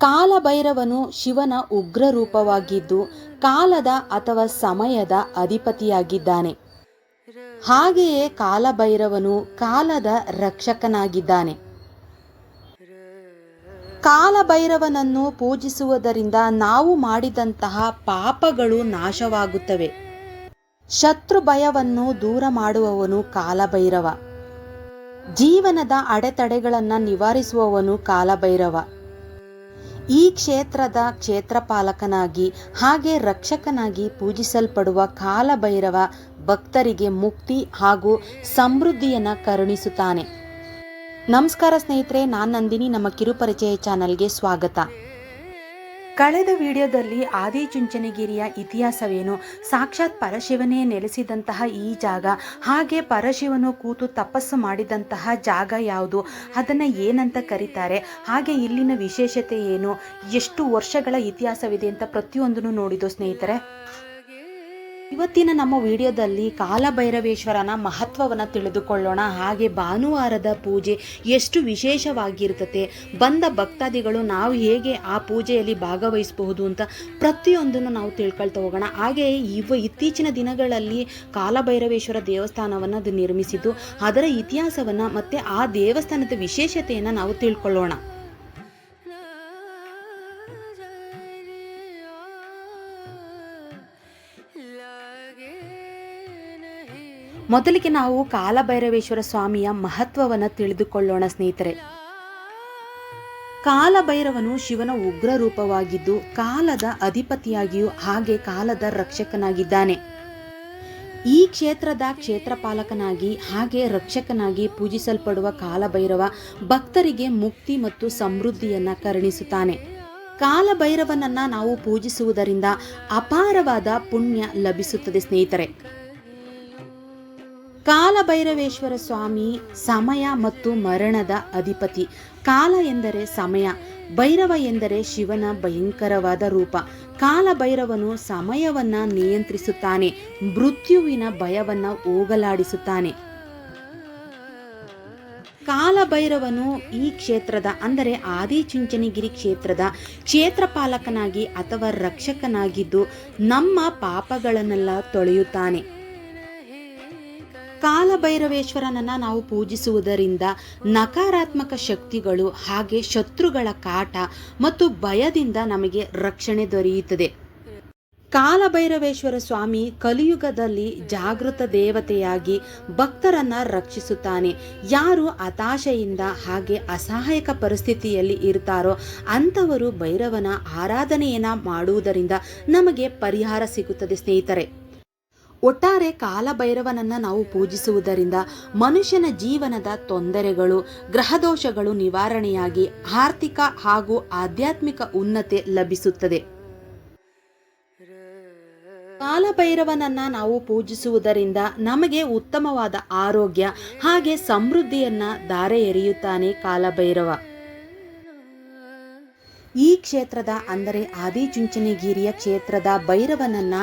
ಕಾಲಭೈರವನು ಶಿವನ ಉಗ್ರ ರೂಪವಾಗಿದ್ದು ಕಾಲದ ಅಥವಾ ಸಮಯದ ಅಧಿಪತಿಯಾಗಿದ್ದಾನೆ. ಹಾಗೆಯೇ ಕಾಲಭೈರವನು ಕಾಲದ ರಕ್ಷಕನಾಗಿದ್ದಾನೆ. ಕಾಲಭೈರವನನ್ನು ಪೂಜಿಸುವುದರಿಂದ ನಾವು ಮಾಡಿದಂತಹ ಪಾಪಗಳು ನಾಶವಾಗುತ್ತವೆ. ಶತ್ರು ಭಯವನ್ನು ದೂರ ಮಾಡುವವನು ಕಾಲಭೈರವ. ಜೀವನದ ಅಡೆತಡೆಗಳನ್ನು ನಿವಾರಿಸುವವನು ಕಾಲಭೈರವ. ಈ ಕ್ಷೇತ್ರದ ಕ್ಷೇತ್ರಪಾಲಕನಾಗಿ ಹಾಗೆ ರಕ್ಷಕನಾಗಿ ಪೂಜಿಸಲ್ಪಡುವ ಕಾಲಭೈರವ ಭಕ್ತರಿಗೆ ಮುಕ್ತಿ ಹಾಗೂ ಸಮೃದ್ಧಿಯನ್ನು ಕರುಣಿಸುತ್ತಾನೆ. ನಮಸ್ಕಾರ ಸ್ನೇಹಿತರೆ, ನಾನು ನಂದಿನಿ. ನಮ್ಮ ಕಿರುಪರಿಚಯ ಚಾನಲ್ಗೆ ಸ್ವಾಗತ. ಕಳೆದ ವಿಡಿಯೋದಲ್ಲಿ ಆದಿಚುಂಚನಗಿರಿಯ ಇತಿಹಾಸವೇನು, ಸಾಕ್ಷಾತ್ ಪರಶಿವನೇ ನೆಲೆಸಿದಂತಹ ಈ ಜಾಗ, ಹಾಗೆ ಪರಶಿವನು ಕೂತು ತಪಸ್ಸು ಮಾಡಿದಂತಹ ಜಾಗ ಯಾವುದು, ಅದನ್ನು ಏನಂತ ಕರೀತಾರೆ, ಹಾಗೆ ಇಲ್ಲಿನ ವಿಶೇಷತೆ ಏನು, ಎಷ್ಟು ವರ್ಷಗಳ ಇತಿಹಾಸವಿದೆ ಅಂತ ಪ್ರತಿಯೊಂದನ್ನು ನೋಡಿದ್ದು ಸ್ನೇಹಿತರೆ. ಇವತ್ತಿನ ನಮ್ಮ ವಿಡಿಯೋದಲ್ಲಿ ಕಾಲಭೈರವೇಶ್ವರನ ಮಹತ್ವವನ್ನು ತಿಳಿದುಕೊಳ್ಳೋಣ. ಹಾಗೆ ಭಾನುವಾರದ ಪೂಜೆ ಎಷ್ಟು ವಿಶೇಷವಾಗಿರ್ತದೆ, ಬಂದ ಭಕ್ತಾದಿಗಳು ನಾವು ಹೇಗೆ ಆ ಪೂಜೆಯಲ್ಲಿ ಭಾಗವಹಿಸಬಹುದು ಅಂತ ಪ್ರತಿಯೊಂದನ್ನು ನಾವು ತಿಳ್ಕೊಳ್ತಾ ಹೋಗೋಣ. ಹಾಗೆ ಇತ್ತೀಚಿನ ದಿನಗಳಲ್ಲಿ ಕಾಲಭೈರವೇಶ್ವರ ದೇವಸ್ಥಾನವನ್ನು ಅದು ನಿರ್ಮಿಸಿದ್ದು, ಅದರ ಇತಿಹಾಸವನ್ನು ಮತ್ತು ಆ ದೇವಸ್ಥಾನದ ವಿಶೇಷತೆಯನ್ನು ನಾವು ತಿಳ್ಕೊಳ್ಳೋಣ. ಮೊದಲಿಗೆ ನಾವು ಕಾಲಭೈರವೇಶ್ವರ ಸ್ವಾಮಿಯ ಮಹತ್ವವನ್ನು ತಿಳಿದುಕೊಳ್ಳೋಣ ಸ್ನೇಹಿತರೆ. ಕಾಲಭೈರವನು ಶಿವನ ಉಗ್ರ ರೂಪವಾಗಿದ್ದು ಕಾಲದ ಅಧಿಪತಿಯಾಗಿಯೂ ಹಾಗೆ ಕಾಲದ ರಕ್ಷಕನಾಗಿದ್ದಾನೆ. ಈ ಕ್ಷೇತ್ರದ ಕ್ಷೇತ್ರಪಾಲಕನಾಗಿ ಹಾಗೆ ರಕ್ಷಕನಾಗಿ ಪೂಜಿಸಲ್ಪಡುವ ಕಾಲಭೈರವ ಭಕ್ತರಿಗೆ ಮುಕ್ತಿ ಮತ್ತು ಸಮೃದ್ಧಿಯನ್ನು ಕರುಣಿಸುತ್ತಾನೆ. ಕಾಲಭೈರವನನ್ನು ನಾವು ಪೂಜಿಸುವುದರಿಂದ ಅಪಾರವಾದ ಪುಣ್ಯ ಲಭಿಸುತ್ತದೆ ಸ್ನೇಹಿತರೆ. ಕಾಲಭೈರವೇಶ್ವರ ಸ್ವಾಮಿ ಸಮಯ ಮತ್ತು ಮರಣದ ಅಧಿಪತಿ. ಕಾಲ ಎಂದರೆ ಸಮಯ, ಭೈರವ ಎಂದರೆ ಶಿವನ ಭಯಂಕರವಾದ ರೂಪ. ಕಾಲಭೈರವನು ಸಮಯವನ್ನು ನಿಯಂತ್ರಿಸುತ್ತಾನೆ, ಮೃತ್ಯುವಿನ ಭಯವನ್ನು ಹೋಗಲಾಡಿಸುತ್ತಾನೆ. ಕಾಲಭೈರವನು ಈ ಕ್ಷೇತ್ರದ ಅಂದರೆ ಆದಿಚುಂಚನಗಿರಿ ಕ್ಷೇತ್ರದ ಕ್ಷೇತ್ರಪಾಲಕನಾಗಿ ಅಥವಾ ರಕ್ಷಕನಾಗಿದ್ದು ನಮ್ಮ ಪಾಪಗಳನ್ನೆಲ್ಲ ತೊಳೆಯುತ್ತಾನೆ. ಕಾಲಭೈರವೇಶ್ವರನನ್ನು ನಾವು ಪೂಜಿಸುವುದರಿಂದ ನಕಾರಾತ್ಮಕ ಶಕ್ತಿಗಳು ಹಾಗೆ ಶತ್ರುಗಳ ಕಾಟ ಮತ್ತು ಭಯದಿಂದ ನಮಗೆ ರಕ್ಷಣೆ ದೊರೆಯುತ್ತದೆ. ಕಾಲಭೈರವೇಶ್ವರ ಸ್ವಾಮಿ ಕಲಿಯುಗದಲ್ಲಿ ಜಾಗೃತ ದೇವತೆಯಾಗಿ ಭಕ್ತರನ್ನ ರಕ್ಷಿಸುತ್ತಾನೆ. ಯಾರು ಹತಾಶೆಯಿಂದ ಹಾಗೆ ಅಸಹಾಯಕ ಪರಿಸ್ಥಿತಿಯಲ್ಲಿ ಇರ್ತಾರೋ ಅಂಥವರು ಭೈರವನ ಆರಾಧನೆಯನ್ನ ಮಾಡುವುದರಿಂದ ನಮಗೆ ಪರಿಹಾರ ಸಿಗುತ್ತದೆ ಸ್ನೇಹಿತರೆ. ಒಟ್ಟಾರೆ ಕಾಲಭೈರವನನ್ನು ನಾವು ಪೂಜಿಸುವುದರಿಂದ ಮನುಷ್ಯನ ಜೀವನದ ತೊಂದರೆಗಳು, ಗ್ರಹದೋಷಗಳು ನಿವಾರಣೆಯಾಗಿ ಆರ್ಥಿಕ ಹಾಗೂ ಆಧ್ಯಾತ್ಮಿಕ ಉನ್ನತಿ ಲಭಿಸುತ್ತದೆ. ಕಾಲಭೈರವನನ್ನು ನಾವು ಪೂಜಿಸುವುದರಿಂದ ನಮಗೆ ಉತ್ತಮವಾದ ಆರೋಗ್ಯ ಹಾಗೆ ಸಮೃದ್ಧಿಯನ್ನು ಧಾರೆ ಎರೆಯುತ್ತಾನೆ ಕಾಲಭೈರವ. ಈ ಕ್ಷೇತ್ರದ ಅಂದರೆ ಆದಿಚುಂಚನಗಿರಿಯ ಕ್ಷೇತ್ರದ ಭೈರವನನ್ನ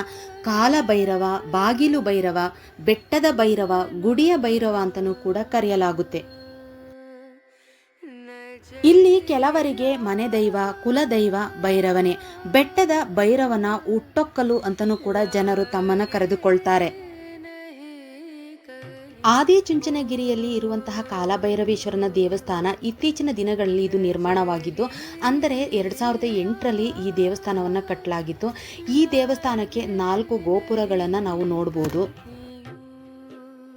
ಕಾಲಭೈರವ, ಬಾಗಿಲು ಭೈರವ, ಬೆಟ್ಟದ ಭೈರವ, ಗುಡಿಯ ಭೈರವ ಅಂತಲೂ ಕೂಡ ಕರೆಯಲಾಗುತ್ತೆ. ಇಲ್ಲಿ ಕೆಲವರಿಗೆ ಮನೆ ದೈವ, ಕುಲದೈವ ಭೈರವನೇ. ಬೆಟ್ಟದ ಭೈರವನ ಹುಟ್ಟೊಕ್ಕಲು ಅಂತಲೂ ಕೂಡ ಜನರು ತಮ್ಮನ್ನು ಕರೆದುಕೊಳ್ತಾರೆ. ಆದಿಚುಂಚನಗಿರಿಯಲ್ಲಿ ಇರುವಂತಹ ಕಾಲಭೈರವೇಶ್ವರನ ದೇವಸ್ಥಾನ ಇತ್ತೀಚಿನ ದಿನಗಳಲ್ಲಿ ಇದು ನಿರ್ಮಾಣವಾಗಿದ್ದು, ಅಂದರೆ 2008ರಲ್ಲಿ ಈ ದೇವಸ್ಥಾನವನ್ನು ಕಟ್ಟಲಾಗಿತ್ತು. ಈ ದೇವಸ್ಥಾನಕ್ಕೆ 4 ಗೋಪುರಗಳನ್ನು ನಾವು ನೋಡಬಹುದು.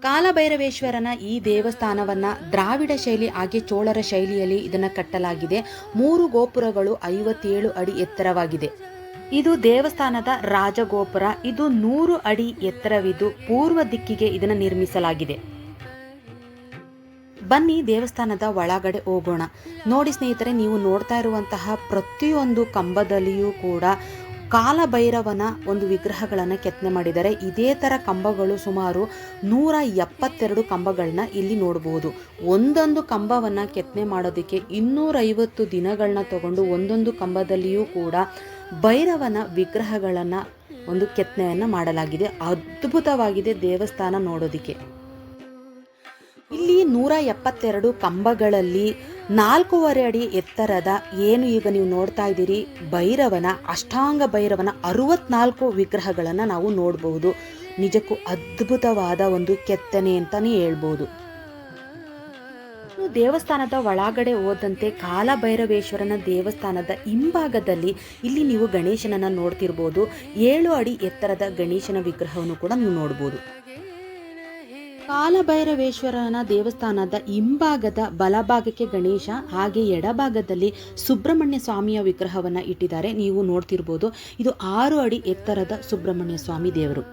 ಕಾಲಭೈರವೇಶ್ವರನ ಈ ದೇವಸ್ಥಾನವನ್ನು ದ್ರಾವಿಡ ಶೈಲಿ ಹಾಗೆ ಚೋಳರ ಶೈಲಿಯಲ್ಲಿ ಇದನ್ನು ಕಟ್ಟಲಾಗಿದೆ. 3 ಗೋಪುರಗಳು 57 ಅಡಿ ಎತ್ತರವಾಗಿದೆ. ಇದು ದೇವಸ್ಥಾನದ ರಾಜಗೋಪುರ. ಇದು 100 ಅಡಿ ಎತ್ತರವಿದ್ದು ಪೂರ್ವ ದಿಕ್ಕಿಗೆ ಇದನ್ನು ನಿರ್ಮಿಸಲಾಗಿದೆ. ಬನ್ನಿ ದೇವಸ್ಥಾನದ ಒಳಗಡೆ ಹೋಗೋಣ. ನೋಡಿ ಸ್ನೇಹಿತರೆ, ನೀವು ನೋಡ್ತಾ ಇರುವಂತಹ ಪ್ರತಿಯೊಂದು ಕಂಬದಲ್ಲಿಯೂ ಕೂಡ ಕಾಲಭೈರವನ ಒಂದು ವಿಗ್ರಹಗಳನ್ನು ಕೆತ್ತನೆ ಮಾಡಿದ್ದಾರೆ. ಇದೇ ಥರ ಕಂಬಗಳು ಸುಮಾರು 172 ಕಂಬಗಳನ್ನ ಇಲ್ಲಿ ನೋಡಬಹುದು. ಒಂದೊಂದು ಕಂಬವನ್ನು ಕೆತ್ತನೆ ಮಾಡೋದಕ್ಕೆ 250 ದಿನಗಳನ್ನ ತಗೊಂಡು ಒಂದೊಂದು ಕಂಬದಲ್ಲಿಯೂ ಕೂಡ ಭೈರವನ ವಿಗ್ರಹಗಳನ್ನು ಒಂದು ಕೆತ್ತನೆಯನ್ನು ಮಾಡಲಾಗಿದೆ. ಅದ್ಭುತವಾಗಿದೆ ದೇವಸ್ಥಾನ ನೋಡೋದಕ್ಕೆ. ಇಲ್ಲಿ 172 ಕಂಬಗಳಲ್ಲಿ 4.5 ಅಡಿ ಎತ್ತರದ ಏನು ಈಗ ನೀವು ನೋಡ್ತಾ ಇದ್ದೀರಿ ಭೈರವನ ಅಷ್ಟಾಂಗ ಭೈರವನ 64 ವಿಗ್ರಹಗಳನ್ನು ನಾವು ನೋಡಬಹುದು. ನಿಜಕ್ಕೂ ಅದ್ಭುತವಾದ ಒಂದು ಕೆತ್ತನೆ ಅಂತಲೇ ಹೇಳ್ಬೋದು. ದೇವಸ್ಥಾನದ ಒಳಗಡೆ ಹೋದಂತೆ ಕಾಲಭೈರವೇಶ್ವರನ ದೇವಸ್ಥಾನದ ಹಿಂಭಾಗದಲ್ಲಿ ಇಲ್ಲಿ ನೀವು ಗಣೇಶನನ್ನು ನೋಡ್ತಿರ್ಬೋದು. 7 ಅಡಿ ಎತ್ತರದ ಗಣೇಶನ ವಿಗ್ರಹವನ್ನು ಕೂಡ ನೀವು ನೋಡ್ಬೋದು. ಕಾಲಭೈರವೇಶ್ವರನ ದೇವಸ್ಥಾನದ ಹಿಂಭಾಗದ ಬಲಭಾಗಕ್ಕೆ ಗಣೇಶ, ಹಾಗೆ ಎಡಭಾಗದಲ್ಲಿ ಸುಬ್ರಹ್ಮಣ್ಯ ಸ್ವಾಮಿಯ ವಿಗ್ರಹವನ್ನು ಇಟ್ಟಿದ್ದಾರೆ. ನೀವು ನೋಡ್ತಿರ್ಬೋದು, ಇದು 6 ಅಡಿ ಎತ್ತರದ ಸುಬ್ರಹ್ಮಣ್ಯ ಸ್ವಾಮಿ ದೇವರು.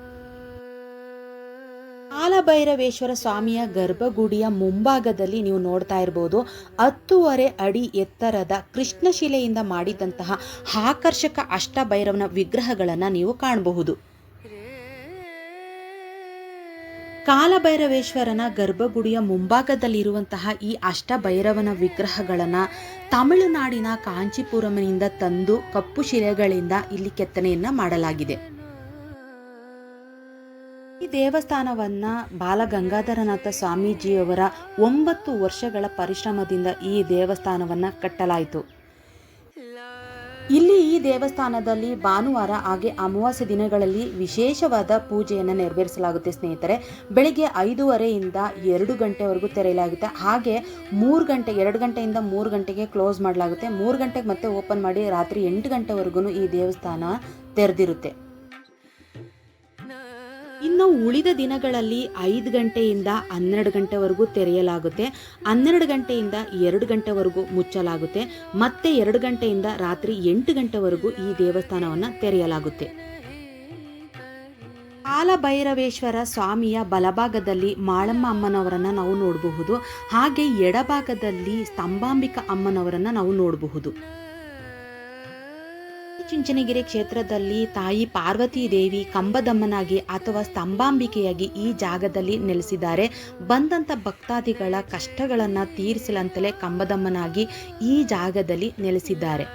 ಕಾಲಭೈರವೇಶ್ವರ ಸ್ವಾಮಿಯ ಗರ್ಭಗುಡಿಯ ಮುಂಭಾಗದಲ್ಲಿ ನೀವು ನೋಡ್ತಾ ಇರ್ಬೋದು 10.5 ಅಡಿ ಎತ್ತರದ ಕೃಷ್ಣಶಿಲೆಯಿಂದ ಮಾಡಿದಂತಹ ಆಕರ್ಷಕ ಅಷ್ಟಭೈರವನ ವಿಗ್ರಹಗಳನ್ನು ನೀವು ಕಾಣಬಹುದು. ಕಾಲಭೈರವೇಶ್ವರನ ಗರ್ಭಗುಡಿಯ ಮುಂಭಾಗದಲ್ಲಿರುವಂತಹ ಈ ಅಷ್ಟಭೈರವನ ವಿಗ್ರಹಗಳನ್ನು ತಮಿಳುನಾಡಿನ ಕಾಂಚೀಪುರಂನಿಂದ ತಂದು ಕಪ್ಪು ಶಿಲೆಗಳಿಂದ ಇಲ್ಲಿ ಕೆತ್ತನೆಯನ್ನು ಮಾಡಲಾಗಿದೆ. ಈ ದೇವಸ್ಥಾನವನ್ನು ಬಾಲಗಂಗಾಧರನಾಥ ಸ್ವಾಮೀಜಿಯವರ 9 ವರ್ಷಗಳ ಪರಿಶ್ರಮದಿಂದ ಈ ದೇವಸ್ಥಾನವನ್ನು ಕಟ್ಟಲಾಯಿತು. ಇಲ್ಲಿ ಈ ದೇವಸ್ಥಾನದಲ್ಲಿ ಭಾನುವಾರ ಹಾಗೆ ಅಮಾವಾಸ್ಯೆ ದಿನಗಳಲ್ಲಿ ವಿಶೇಷವಾದ ಪೂಜೆಯನ್ನು ನೆರವೇರಿಸಲಾಗುತ್ತೆ ಸ್ನೇಹಿತರೆ. ಬೆಳಿಗ್ಗೆ 5:30ಯಿಂದ 2 ಗಂಟೆವರೆಗೂ ತೆರೆಯಲಾಗುತ್ತೆ. ಹಾಗೆ 2 ಗಂಟೆಯಿಂದ 3 ಗಂಟೆಗೆ ಕ್ಲೋಸ್ ಮಾಡಲಾಗುತ್ತೆ. 3 ಗಂಟೆಗೆ ಮತ್ತೆ ಓಪನ್ ಮಾಡಿ ರಾತ್ರಿ 8 ಗಂಟೆವರೆಗೂ ಈ ದೇವಸ್ಥಾನ ತೆರೆದಿರುತ್ತೆ. ಇನ್ನು ಉಳಿದ ದಿನಗಳಲ್ಲಿ 5 ಗಂಟೆಯಿಂದ 12 ಗಂಟೆವರೆಗೂ ತೆರೆಯಲಾಗುತ್ತೆ. 12 ಗಂಟೆಯಿಂದ 2 ಗಂಟೆವರೆಗೂ ಮುಚ್ಚಲಾಗುತ್ತೆ. ಮತ್ತೆ 2 ಗಂಟೆಯಿಂದ ರಾತ್ರಿ 8 ಗಂಟೆವರೆಗೂ ಈ ದೇವಸ್ಥಾನವನ್ನು ತೆರೆಯಲಾಗುತ್ತೆ. ಕಾಲಭೈರವೇಶ್ವರ ಸ್ವಾಮಿಯ ಬಲಭಾಗದಲ್ಲಿ ಮಾಳಮ್ಮ ಅಮ್ಮನವರನ್ನು ನಾವು ನೋಡಬಹುದು. ಹಾಗೆ ಎಡಭಾಗದಲ್ಲಿ ಸ್ತಂಭಾಂಬಿಕಾ ಅಮ್ಮನವರನ್ನು ನಾವು ನೋಡಬಹುದು. ಚುಂಚನಗಿರಿ ಕ್ಷೇತ್ರದಲ್ಲಿ ತಾಯಿ ಪಾರ್ವತಿ ದೇವಿ ಕಂಬದಮ್ಮನಾಗಿ ಅಥವಾ ಸ್ತಂಭಾಂಬಿಕೆಯಾಗಿ ಈ ಜಾಗದಲ್ಲಿ ನೆಲೆಸಿದ್ದಾರೆ. ಬಂದಂಥ ಭಕ್ತಾದಿಗಳ ಕಷ್ಟಗಳನ್ನು ತೀರಿಸಲಂತಲೇ ಕಂಬದಮ್ಮನಾಗಿ ಈ ಜಾಗದಲ್ಲಿ ನೆಲೆಸಿದ್ದಾರೆ.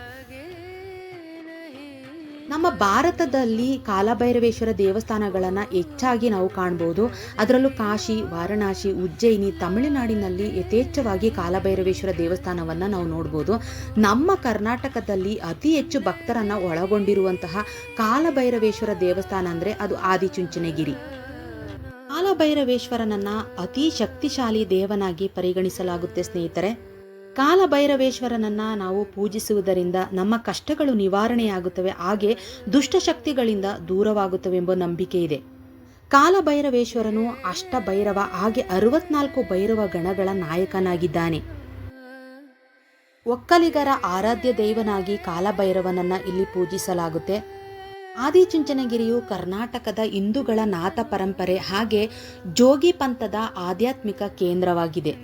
ನಮ್ಮ ಭಾರತದಲ್ಲಿ ಕಾಲಭೈರವೇಶ್ವರ ದೇವಸ್ಥಾನಗಳನ್ನು ಹೆಚ್ಚಾಗಿ ನಾವು ಕಾಣಬಹುದು. ಅದರಲ್ಲೂ ಕಾಶಿ, ವಾರಣಾಸಿ, ಉಜ್ಜಯಿನಿ, ತಮಿಳುನಾಡಿನಲ್ಲಿ ಯಥೇಚ್ಛವಾಗಿ ಕಾಲಭೈರವೇಶ್ವರ ದೇವಸ್ಥಾನವನ್ನು ನಾವು ನೋಡ್ಬೋದು. ನಮ್ಮ ಕರ್ನಾಟಕದಲ್ಲಿ ಅತಿ ಹೆಚ್ಚು ಭಕ್ತರನ್ನು ಒಳಗೊಂಡಿರುವಂತಹ ಕಾಲಭೈರವೇಶ್ವರ ದೇವಸ್ಥಾನ ಅಂದರೆ ಅದು ಆದಿಚುಂಚನಗಿರಿ. ಕಾಲಭೈರವೇಶ್ವರನನ್ನು ಅತಿ ಶಕ್ತಿಶಾಲಿ ದೇವನಾಗಿ ಪರಿಗಣಿಸಲಾಗುತ್ತೆ ಸ್ನೇಹಿತರೆ. ಕಾಲಭೈರವೇಶ್ವರನನ್ನು ನಾವು ಪೂಜಿಸುವುದರಿಂದ ನಮ್ಮ ಕಷ್ಟಗಳು ನಿವಾರಣೆಯಾಗುತ್ತವೆ, ಹಾಗೆ ದುಷ್ಟಶಕ್ತಿಗಳಿಂದ ದೂರವಾಗುತ್ತವೆ ಎಂಬ ನಂಬಿಕೆ ಇದೆ. ಕಾಲಭೈರವೇಶ್ವರನು ಅಷ್ಟಭೈರವ ಹಾಗೆ 64 ಭೈರವ ಗಣಗಳ ನಾಯಕನಾಗಿದ್ದಾನೆ. ಒಕ್ಕಲಿಗರ ಆರಾಧ್ಯ ದೈವನಾಗಿ ಕಾಲಭೈರವನನ್ನು ಇಲ್ಲಿ ಪೂಜಿಸಲಾಗುತ್ತೆ. ಆದಿಚುಂಚನಗಿರಿಯು ಕರ್ನಾಟಕದ ಹಿಂದೂಗಳ ನಾಥ ಪರಂಪರೆ ಹಾಗೆ ಜೋಗಿ ಪಂಥದ ಆಧ್ಯಾತ್ಮಿಕ ಕೇಂದ್ರವಾಗಿದೆ.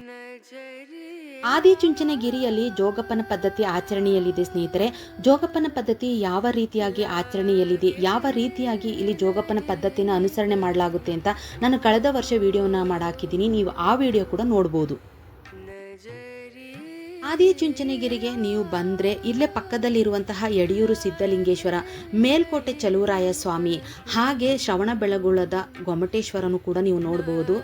ಆದಿಚುಂಚನಗಿರಿಯಲ್ಲಿ ಜೋಗಪ್ಪನ ಪದ್ಧತಿ ಆಚರಣೆಯಲ್ಲಿದೆ ಸ್ನೇಹಿತರೆ. ಜೋಗಪ್ಪನ ಪದ್ಧತಿ ಯಾವ ರೀತಿಯಾಗಿ ಆಚರಣೆಯಲ್ಲಿದೆ, ಯಾವ ರೀತಿಯಾಗಿ ಇಲ್ಲಿ ಜೋಗಪ್ಪನ ಪದ್ಧತಿನ ಅನುಸರಣೆ ಮಾಡಲಾಗುತ್ತೆ ಅಂತ ನಾನು ಕಳೆದ ವರ್ಷ ವಿಡಿಯೋನ ಮಾಡಾಕಿದ್ದೀನಿ. ನೀವು ಆ ವಿಡಿಯೋ ಕೂಡ ನೋಡ್ಬೋದು. ಆದಿಚುಂಚನಗಿರಿಗೆ ನೀವು ಬಂದರೆ ಇಲ್ಲೇ ಪಕ್ಕದಲ್ಲಿರುವಂತಹ ಯಡಿಯೂರು ಸಿದ್ಧಲಿಂಗೇಶ್ವರ, ಮೇಲ್ಕೋಟೆ ಚಲುವರಾಯ ಸ್ವಾಮಿ ಹಾಗೆ ಶ್ರವಣಬೆಳಗೊಳದ ಗೊಮಟೇಶ್ವರನು ಕೂಡ ನೀವು ನೋಡಬಹುದು.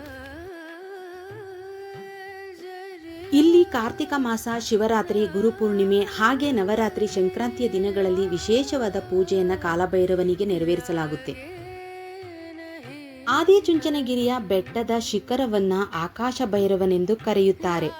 ಇಲ್ಲಿ ಕಾರ್ತಿಕ ಮಾಸ, ಶಿವರಾತ್ರಿ, ಗುರುಪೂರ್ಣಿಮೆ ಹಾಗೆ ನವರಾತ್ರಿ, ಸಂಕ್ರಾಂತಿಯ ದಿನಗಳಲ್ಲಿ ವಿಶೇಷವಾದ ಪೂಜೆಯನ್ನು ಕಾಲಭೈರವನಿಗೆ ನೆರವೇರಿಸಲಾಗುತ್ತೆ. ಆದಿಚುಂಚನಗಿರಿಯ ಬೆಟ್ಟದ ಶಿಖರವನ್ನ ಆಕಾಶ ಭೈರವನೆಂದು ಕರೆಯುತ್ತಾರೆ.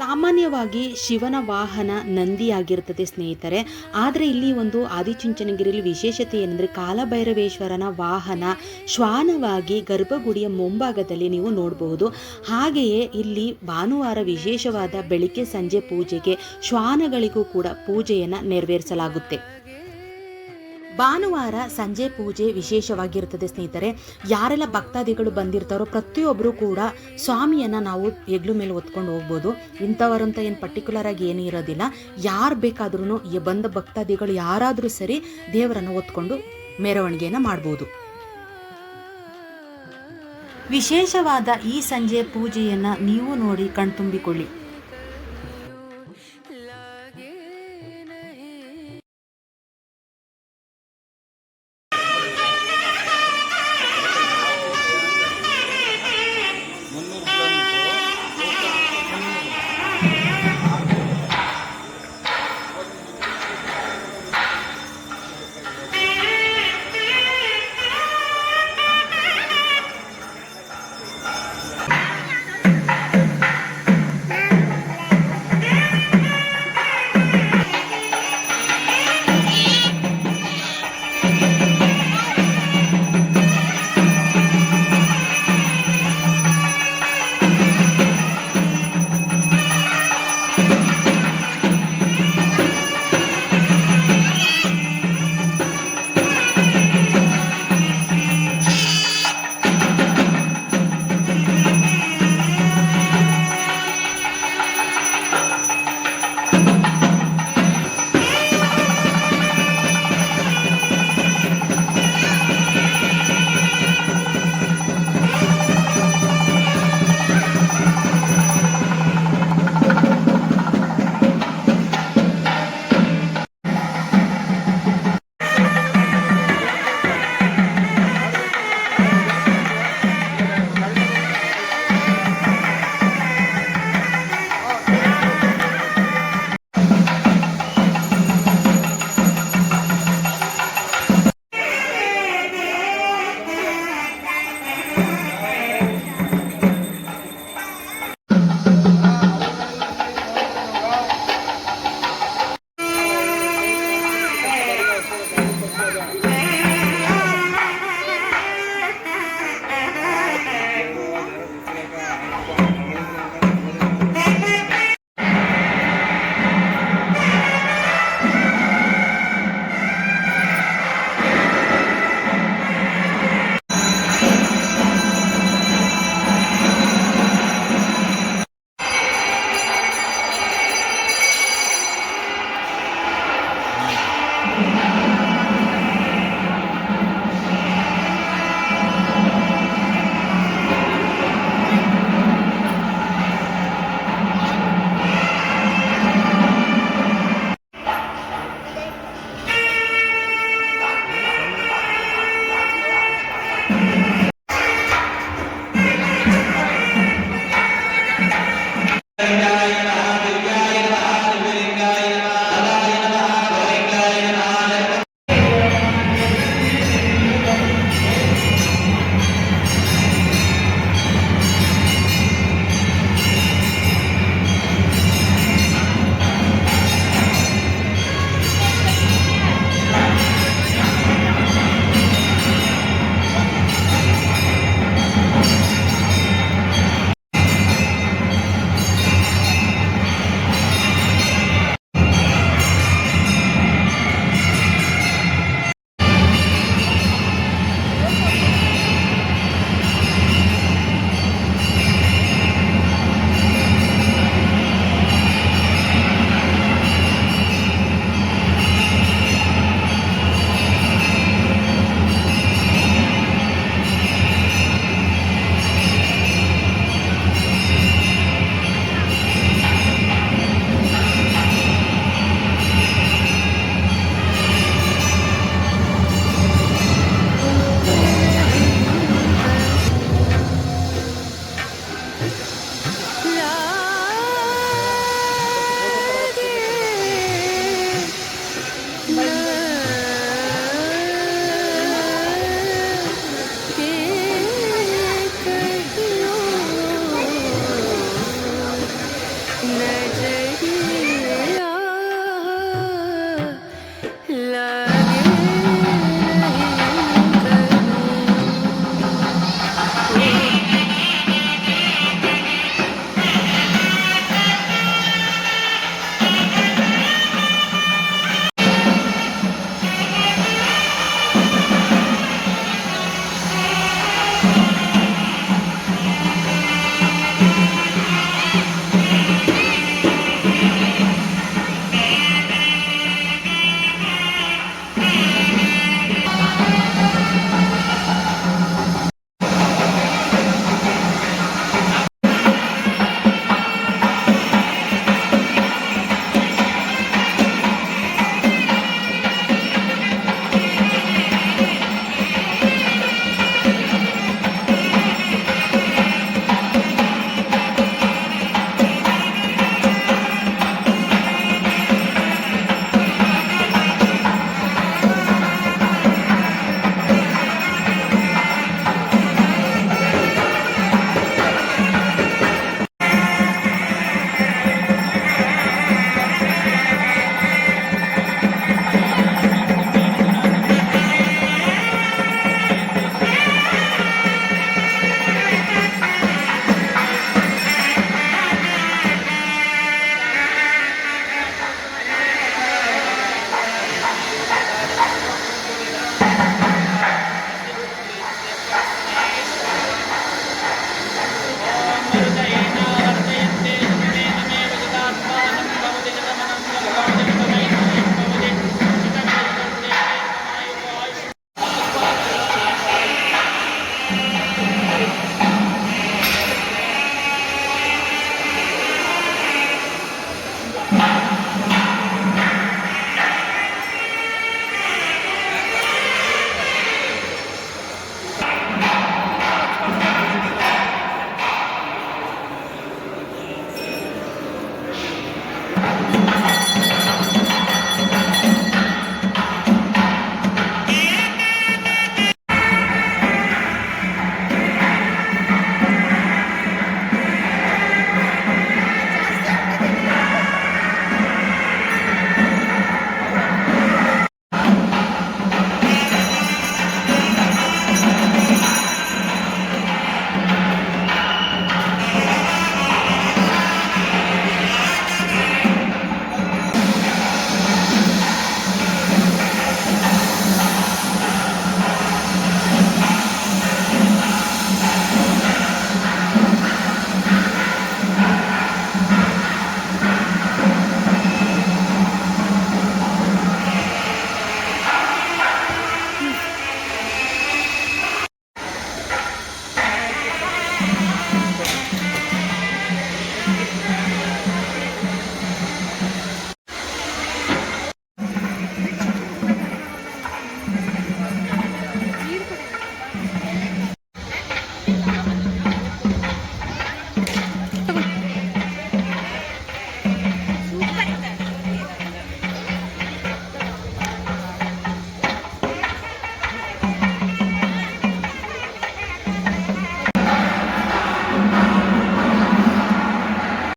ಸಾಮಾನ್ಯವಾಗಿ ಶಿವನ ವಾಹನ ನಂದಿಯಾಗಿರುತ್ತದೆ ಸ್ನೇಹಿತರೆ. ಆದರೆ ಇಲ್ಲಿ ಒಂದು ಆದಿಚುಂಚನಗಿರಿಯಲ್ಲಿ ವಿಶೇಷತೆ ಏನಂದರೆ ಕಾಲಭೈರವೇಶ್ವರನ ವಾಹನ ಶ್ವಾನವಾಗಿ ಗರ್ಭಗುಡಿಯ ಮುಂಭಾಗದಲ್ಲಿ ನೀವು ನೋಡಬಹುದು. ಹಾಗೆಯೇ ಇಲ್ಲಿ ಭಾನುವಾರ ವಿಶೇಷವಾದ ಬೆಳಿಗ್ಗೆ ಸಂಜೆ ಪೂಜೆಗೆ ಶ್ವಾನಗಳಿಗೂ ಕೂಡ ಪೂಜೆಯನ್ನು ನೆರವೇರಿಸಲಾಗುತ್ತೆ. ಭಾನುವಾರ ಸಂಜೆ ಪೂಜೆ ವಿಶೇಷವಾಗಿರುತ್ತದೆ ಸ್ನೇಹಿತರೆ. ಯಾರೆಲ್ಲ ಭಕ್ತಾದಿಗಳು ಬಂದಿರ್ತಾರೋ ಪ್ರತಿಯೊಬ್ಬರು ಕೂಡ ಸ್ವಾಮಿಯನ್ನು ನಾವು ಹೆಗ್ಲು ಮೇಲೆ ಹೊತ್ಕೊಂಡು ಹೋಗ್ಬೋದು. ಇಂಥವರಂತ ಏನು ಪರ್ಟಿಕ್ಯುಲರ್ ಆಗಿ ಏನೂ ಇರೋದಿಲ್ಲ. ಯಾರು ಬೇಕಾದ್ರೂ ಬಂದ ಭಕ್ತಾದಿಗಳು ಯಾರಾದರೂ ಸರಿ ದೇವರನ್ನು ಹೊತ್ಕೊಂಡು ಮೆರವಣಿಗೆಯನ್ನು ಮಾಡ್ಬೋದು. ವಿಶೇಷವಾದ ಈ ಸಂಜೆ ಪೂಜೆಯನ್ನು ನೀವು ನೋಡಿ ಕಣ್ತುಂಬಿಕೊಳ್ಳಿ.